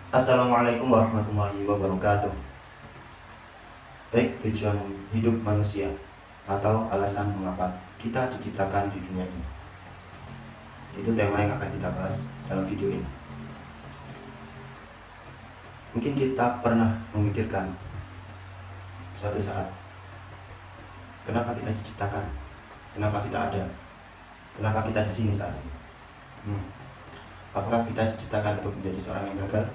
Assalamualaikum warahmatullahi wabarakatuh. Baik, tujuan hidup manusia atau alasan mengapa kita diciptakan di dunia ini. Itu tema yang akan kita bahas dalam video ini. Mungkin kita pernah memikirkan suatu saat, kenapa kita diciptakan? Kenapa kita ada? Kenapa kita di sini saat ini? Apakah kita diciptakan untuk menjadi seorang yang gagal?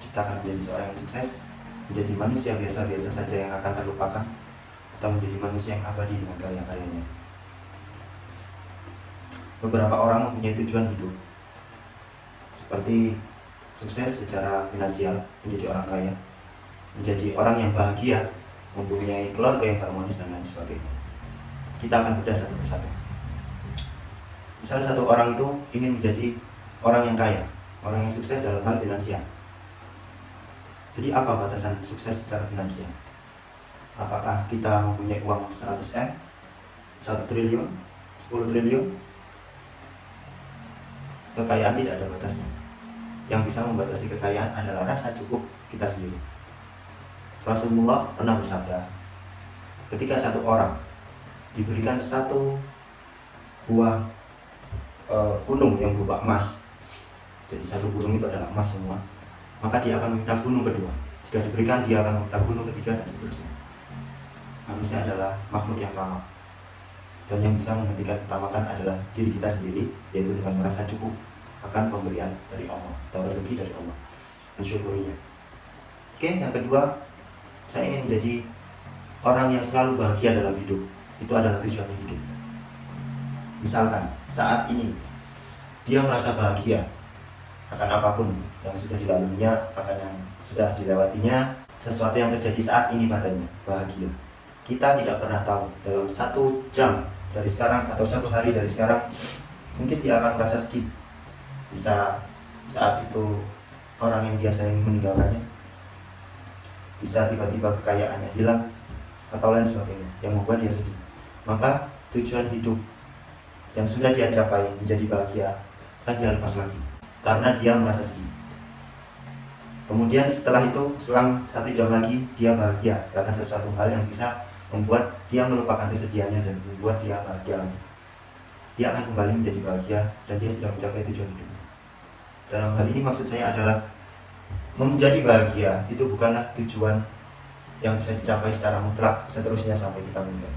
Diciptakan menjadi seorang yang sukses? Menjadi manusia biasa-biasa saja yang akan terlupakan? Atau menjadi manusia yang abadi dengan karya-karyanya? Beberapa orang mempunyai tujuan hidup, seperti sukses secara finansial, menjadi orang kaya, menjadi orang yang bahagia, mempunyai keluarga yang harmonis, dan lain sebagainya. Kita akan bedah satu persatu. Misal satu orang itu ingin menjadi orang yang kaya, orang yang sukses dalam hal finansial. Jadi apa batasan sukses secara finansial? Apakah kita mempunyai uang 100M, 1 triliun, 10 triliun? Kekayaan tidak ada batasnya. Yang bisa membatasi kekayaan adalah rasa cukup kita sendiri. Rasulullah pernah bersabda, ketika satu orang diberikan satu buah gunung yang berupa emas, jadi satu gunung itu adalah emas semua, maka dia akan meminta gunung kedua. Jika diberikan, dia akan meminta gunung ketiga, dan seterusnya. Manusia adalah makhluk yang tamak, dan yang bisa menghentikan ketamakan adalah diri kita sendiri, yaitu dengan merasa cukup akan pemberian dari Allah atau rezeki dari Allah, mensyukurinya. Oke, yang kedua, saya ingin menjadi orang yang selalu bahagia dalam hidup. Itu adalah tujuan hidup. Misalkan saat ini dia merasa bahagia akan apapun yang sudah dilaluinya, akan yang sudah dilewatinya, sesuatu yang terjadi saat ini padanya, bahagia. Kita tidak pernah tahu dalam 1 jam dari sekarang atau 1 hari dari sekarang, mungkin dia akan merasa sedih. Bisa saat itu orang yang biasa ingin meninggalkannya, bisa tiba-tiba kekayaannya hilang, atau lain sebagainya yang membuat dia sedih. Maka tujuan hidup yang sudah dia capai menjadi bahagia akan dia lepas lagi karena dia merasa sedih. Kemudian setelah itu, selang 1 jam lagi, dia bahagia karena sesuatu hal yang bisa membuat dia melupakan kesedihannya dan membuat dia bahagia lagi. Dia akan kembali menjadi bahagia dan dia sudah mencapai tujuan hidupnya. Dalam hal ini maksud saya adalah menjadi bahagia itu bukanlah tujuan yang bisa dicapai secara mutlak seterusnya sampai kita meninggal.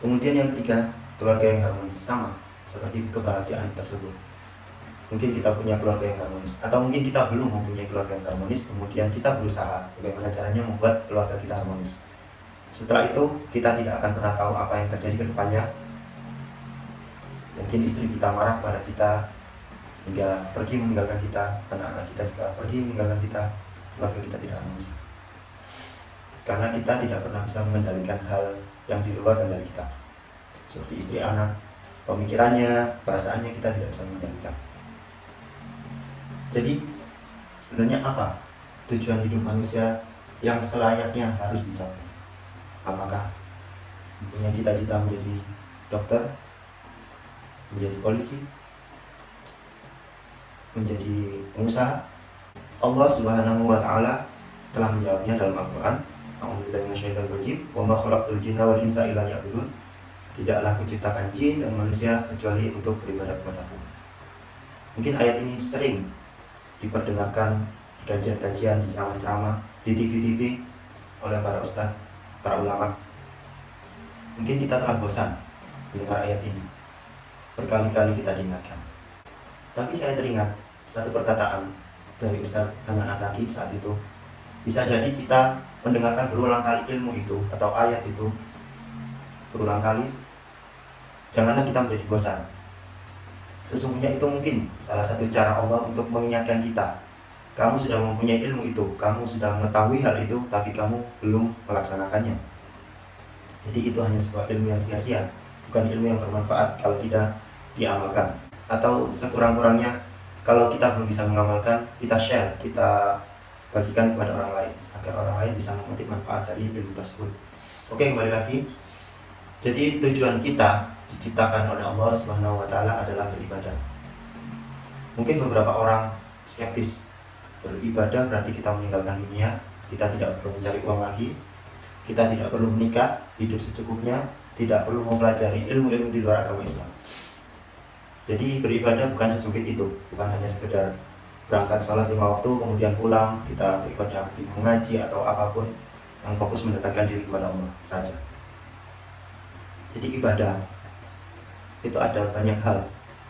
Kemudian yang ketiga, keluarga yang harmonis, sama seperti kebahagiaan tersebut. Mungkin kita punya keluarga yang harmonis, atau mungkin kita belum mempunyai keluarga yang harmonis, kemudian kita berusaha bagaimana caranya membuat keluarga kita harmonis. Setelah itu, kita tidak akan pernah tahu apa yang terjadi ke depannya. Mungkin istri kita marah pada kita hingga pergi meninggalkan kita, anak-anak kita juga pergi meninggalkan kita, keluarga kita tidak harmonis. Karena kita tidak pernah bisa mengendalikan hal yang di luar kendali kita, seperti istri, anak, pemikirannya, perasaannya kita tidak bisa mengendalikan. Jadi sebenarnya apa tujuan hidup manusia yang selayaknya harus dicapai? Apakah mempunyai cita-cita menjadi dokter, menjadi polisi, menjadi pengusaha? Allah Subhanahu wa Ta'ala telah menjawabnya dalam Al-Quran. A'udzubillahi minasyaitonir rajim. Wa ma khalaqtul jinna wal insa illa liya'budun. Tidaklah kuciptakan jin dan manusia kecuali untuk beribadah kepadaku. Mungkin ayat ini sering diperdengarkan di kajian-kajian, di ceramah-ceramah, di TV-TV oleh para ustaz, para ulama. Mungkin kita telah bosan mendengar ayat ini. Berkali-kali kita diingatkan. Tapi saya teringat satu perkataan dari Ustaz Hanan Ataki saat itu. Bisa jadi kita mendengarkan berulang kali ilmu itu atau ayat itu berulang kali, janganlah kita menjadi bosan. Sesungguhnya itu mungkin salah satu cara Allah untuk mengingatkan kita. Kamu sudah mempunyai ilmu itu, kamu sudah mengetahui hal itu, tapi kamu belum melaksanakannya. Jadi itu hanya sebuah ilmu yang sia-sia, bukan ilmu yang bermanfaat kalau tidak diamalkan. Atau sekurang-kurangnya kalau kita belum bisa mengamalkan, kita share, kita bagikan kepada orang lain, agar orang lain bisa memetik manfaat dari ilmu tersebut. Oke, kembali lagi. Jadi tujuan kita diciptakan oleh Allah Subhanahu wa Ta'ala adalah beribadah. Mungkin beberapa orang skeptis, Beribadah berarti kita meninggalkan dunia, kita tidak perlu mencari uang lagi, kita tidak perlu menikah, hidup secukupnya, tidak perlu mempelajari ilmu-ilmu di luar agama Islam. Jadi beribadah bukan sesempit itu, bukan hanya sekedar berangkat sholat 5 waktu kemudian pulang kita beribadah, mengaji atau apapun yang fokus mendekatkan diri kepada Allah saja. Jadi ibadah itu ada banyak hal.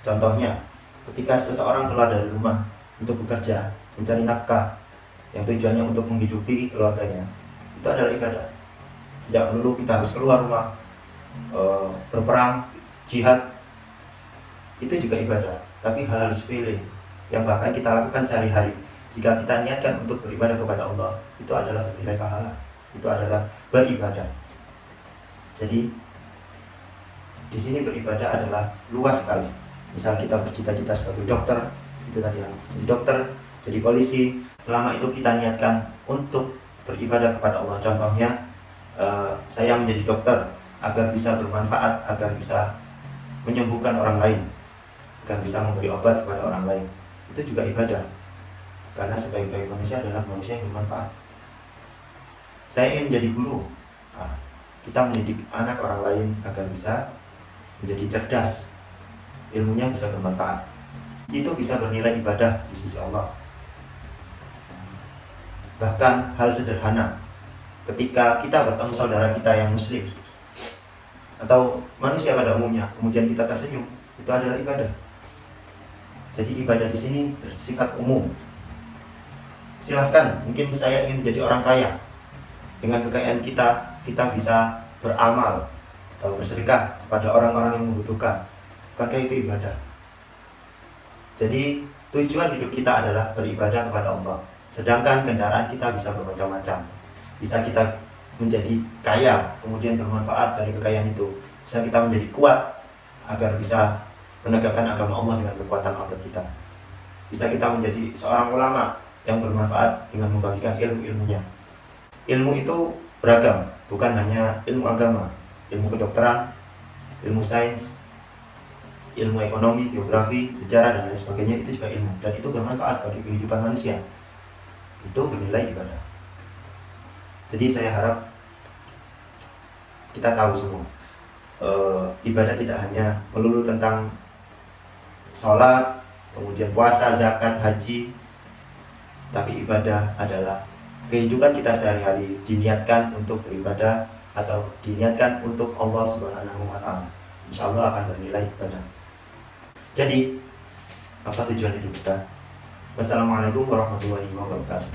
Contohnya, ketika seseorang keluar dari rumah untuk bekerja, mencari nafkah yang tujuannya untuk menghidupi keluarganya, itu adalah ibadah. Tidak perlu kita harus keluar rumah berperang, jihad, itu juga ibadah. Tapi hal-hal sepele yang bahkan kita lakukan sehari-hari, jika kita niatkan untuk beribadah kepada Allah, itu adalah bernilai pahala, itu adalah beribadah. Jadi di sini beribadah adalah luas sekali. Misal kita bercita-cita sebagai dokter, itu tadi yang jadi dokter, jadi polisi, selama itu kita niatkan untuk beribadah kepada Allah. Contohnya, saya menjadi dokter agar bisa bermanfaat, agar bisa menyembuhkan orang lain, agar bisa memberi obat kepada orang lain. Itu juga ibadah, karena sebaik-baik manusia adalah manusia yang bermanfaat. Saya ingin menjadi guru, kita mendidik anak orang lain agar bisa menjadi cerdas, ilmunya bisa bermanfaat. Itu bisa bernilai ibadah di sisi Allah. Bahkan hal sederhana, ketika kita bertemu saudara kita yang muslim atau manusia pada umumnya, kemudian kita tersenyum, itu adalah ibadah. Jadi ibadah di sini bersifat umum. Silahkan, mungkin saya ingin menjadi orang kaya. Dengan kekayaan kita bisa beramal atau bersedekah kepada orang-orang yang membutuhkan. Bukankah itu ibadah? Jadi tujuan hidup kita adalah beribadah kepada Allah. Sedangkan kendaraan kita bisa bermacam-macam. Bisa kita menjadi kaya, kemudian bermanfaat dari kekayaan itu. Bisa kita menjadi kuat agar bisa menegakkan agama Allah dengan kekuatan otot kita. Bisa kita menjadi seorang ulama yang bermanfaat dengan membagikan ilmu-ilmunya. Ilmu itu beragam, bukan hanya ilmu agama, ilmu kedokteran, ilmu sains, ilmu ekonomi, geografi, sejarah, dan lain sebagainya. Itu juga ilmu, dan itu bermanfaat bagi kehidupan manusia. Itu bernilai ibadah. Jadi saya harap kita tahu semua, ibadah tidak hanya melulu tentang sholat, kemudian puasa, zakat, haji, tapi ibadah adalah kehidupan kita sehari-hari diniatkan untuk beribadah atau diniatkan untuk Allah Subhanahu wa Ta'ala. Insya Allah akan bernilai ibadah. Jadi, apa tujuan hidup kita? Wassalamualaikum warahmatullahi wabarakatuh.